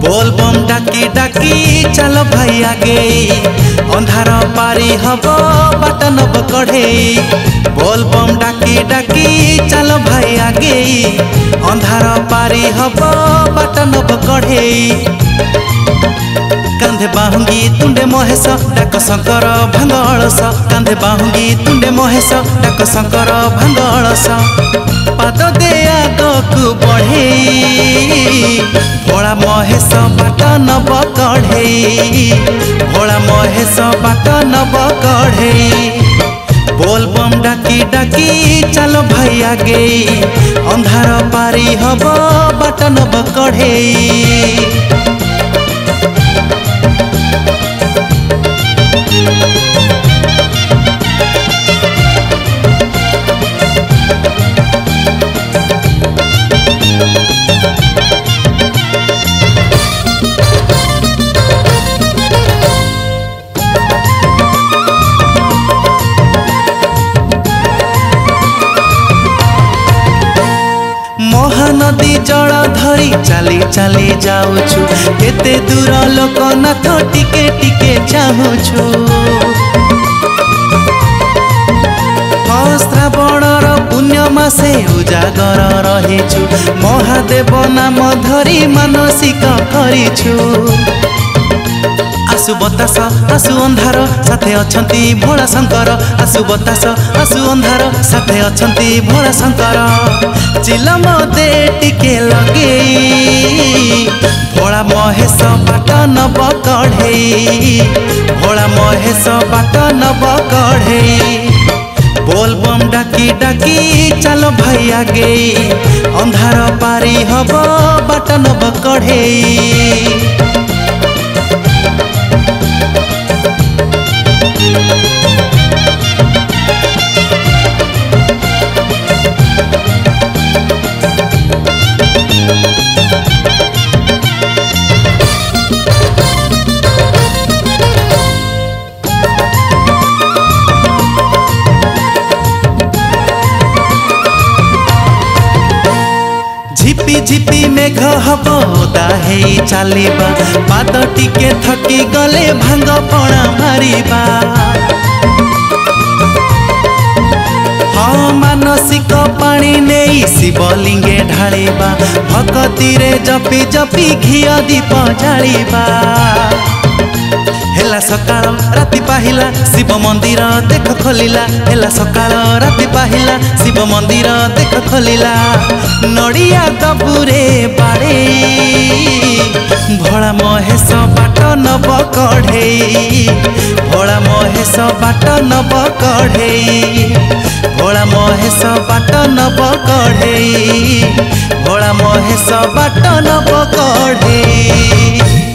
बोलबम डाकी डाकी चलो भाई आगे अंधार पारी हब बाट नब कढ़े। बोलबम डाकी डाकी चलो भाई आगे अंधार पारी हब बाट नब कढ़े। कांधे बाहुंगी तुंडे महेश डाक शंकर भांग अलस। कांधे बाहुंगी तुंडे महेश डाक शंकर भांग अलस। पाद दे आगकु बढ़े भोला महेश बाट नब कढ़े। भोला महेश बाट नब कढ़े। बोलबम डाकी डाकी चलो भाई आगे अंधार पारी हब बाट नब कढ़े। महानदी जल धरी चली चली जाऊछु केते दूर लोकनाथ टिके टिके चाहूछु। श्रावणर पुण्य मासे उजागर रहिछु महादेव नाम धरी मानसिक करिछु। आसु बतास आसु अंधार साथे अछंती भोला शंकर। आसु बतास आसु अंधार साथे अछंती भोला शंकर। चिलम दे टिके लगे भोला महेश बाट नब कढ़े। भोला महेश बाट नब कढ़े। बोलबम डाकी डाकी चलो भाई आगे अंधार पारी हब बाट नब कढ़े। झिपी झिपी मेघ हब ओदा हेई चलिबा पाद टिके थकी गले भांग पणा मारिबा। हाँ मानसिक पानी नहीं शिवलिंगे ढालिबा भक्ति रे जपी जपी घिया दीप जालिबा। हेला सकाळ राति पाहिला शिव मंदिर देख खोलिला। हेला सकाळ राति पाहिला शिव मंदिर देख खोलिला। नड़िया दबुरे बाड़े भोला महेश बाट नब कढ़े। भोला महेश बाट नब कढ़े। भोला महेश बाट नब कढ़े। भोला महेश बाट नब कढ़े।